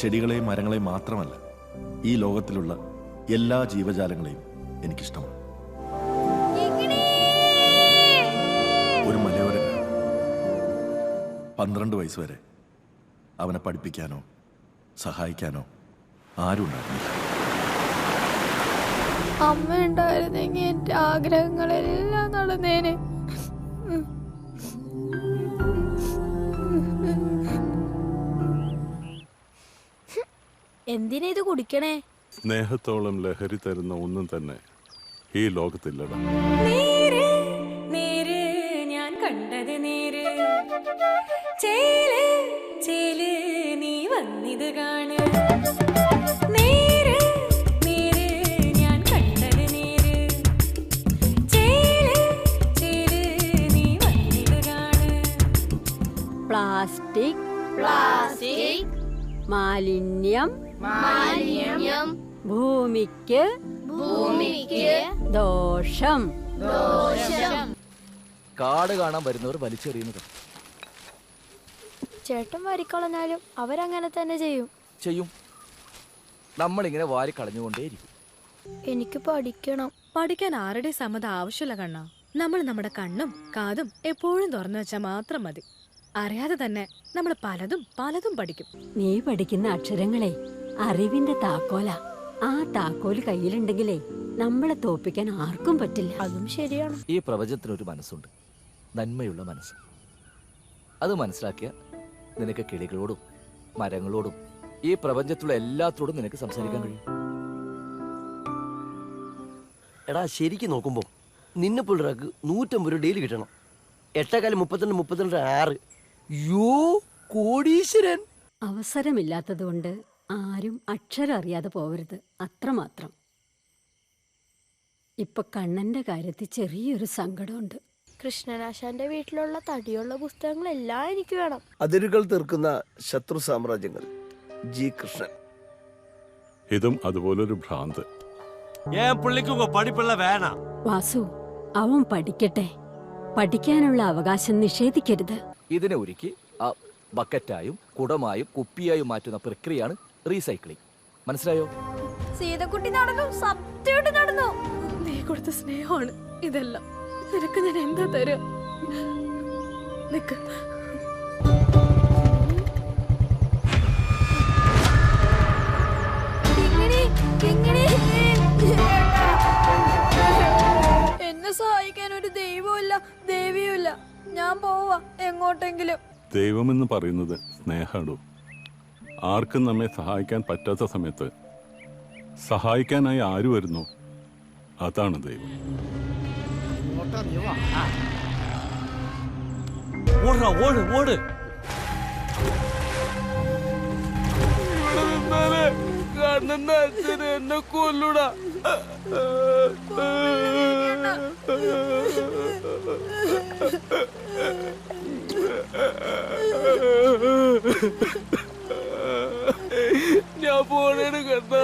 ചെടികളെയും മരങ്ങളെയും മാത്രമല്ല, ഈ ലോകത്തിലുള്ള എല്ലാ ജീവജാലങ്ങളെയും എനിക്കിഷ്ടമാണ്. ഒരു മലയോര 12 വയസ്സ് വരെ അവനെ പഠിപ്പിക്കാനോ സഹായിക്കാനോ ആരും ഉണ്ടായിരുന്നില്ല. അമ്മ ഉണ്ടായിരുന്നെങ്കിൽ എന്റെ ആഗ്രഹങ്ങളെല്ലാം നടന്നേനെ. എന്തിനാ ഇത് കുടിക്കണേ? സ്നേഹത്തോളം ലഹരി തരുന്ന ഒന്നും തന്നെ ഈ ലോകത്തില്ലടാ. ഞാൻ കണ്ടത് നേര്, ചേല് ചേല് നീ വന്നിത് കാണ്. നേര് നേര് ഞാൻ കണ്ടത് നേര്, ചേല് ചേല് നീ വന്നിത് കാണ്. പ്ലാസ്റ്റിക് പ്ലാസ്റ്റിക് മാലിന്യം മാലിന്യം ഭൂമിക്ക് ഭൂമിക്ക് ദോഷം. ദോഷം. കാട് കാണാൻ വരുന്നവർ വലിച്ചെറിയുന്നത് ചേട്ടൻ വാരിക്കളഞ്ഞാലും അവരങ്ങനെ തന്നെ ചെയ്യും. നമ്മളിങ്ങനെ വാരി കളഞ്ഞുകൊണ്ടേയിരിക്കും. എനിക്ക് പഠിക്കണം. പഠിക്കാൻ ആരുടെ സമ്മതം ആവശ്യമില്ല കണ്ണ. നമ്മൾ നമ്മുടെ കണ്ണും കാതും എപ്പോഴും തുറന്നു വെച്ചാൽ മാത്രം മതി. അറിയാതെ തന്നെ നമ്മൾ പലതും പലതും പഠിക്കും. നീ പഠിക്കുന്ന അക്ഷരങ്ങളെ അറിവിന്റെ താക്കോല. ആ താക്കോല് കയ്യിലുണ്ടെങ്കിലേ നമ്മളെ തോപ്പിക്കാൻ ആർക്കും പറ്റില്ല. അതും ശരിയാണ്. ഈ പ്രപഞ്ചത്തിനൊരു മനസ്സുണ്ട്, നന്മയുള്ള മനസ്സ്. അത് മനസ്സിലാക്കിയ നിനക്ക് കിളികളോടും മരങ്ങളോടും ഈ പ്രപഞ്ചത്തിലുള്ള എല്ലാത്തോടും നിനക്ക് സംസാരിക്കാൻ കഴിയും. എടാ ശരിക്കും നോക്കുമ്പോ നിന്നെ പുള്ളർക്ക് 150 രൂപ ഡെയിലി കിട്ടണം. 8 32 6. യോ കോടീശ്വരൻ. അവസരമില്ലാത്തതുകൊണ്ട് ആരും അക്ഷരം അറിയാതെ പോവരുത്, അത്രമാത്രം. ഇപ്പൊ കണ്ണന്റെ കാര്യത്തിൽ ചെറിയൊരു സങ്കടമുണ്ട്. കൃഷ്ണനാശാന്റെ വീട്ടിലുള്ള തടിയുള്ള പുസ്തകങ്ങളെല്ലാം എനിക്ക് വേണം. അതിരുകൾ തീർക്കുന്ന ശത്രു സാമ്രാജ്യങ്ങൾ. ജി കൃഷ്ണൻ. ഇതും അതുപോലൊരു ഭ്രാന്ത്. വാസു, അവൻ പഠിക്കട്ടെ. പഠിക്കാനുള്ള അവകാശം നിഷേധിക്കരുത്. ഇതിനെ ഒരുക്കി ആ ബക്കറ്റായും കുടമായും കുപ്പിയായും മാറ്റുന്ന പ്രക്രിയയാണ് റീസൈക്ലിംഗ്. മനസ്സിലായോ? സീതക്കുട്ടി നടന്നു, സത്യമായിട്ട് നടന്നു. നീ കൊടുത്ത സ്നേഹമാണ് ഇതെല്ലാം. നിനക്ക് ഞാൻ എന്താ തരാ? നിക്ക്. എന്നെ സഹായിക്കാൻ ഒരു ദൈവമില്ല ദേവിയുമില്ല. ഞാൻ പോവാ എങ്ങോട്ടെങ്കിലും. ദൈവമെന്ന് പറയുന്നത് സ്നേഹാടോ. ആർക്കും നമ്മെ സഹായിക്കാൻ പറ്റാത്ത സമയത്ത് സഹായിക്കാനായി ആര് വരുന്നു, അതാണ് ദൈവം. എന്നെ കൊല്ലൂടാ. ഞാൻ പോണേണ് കണ്ട.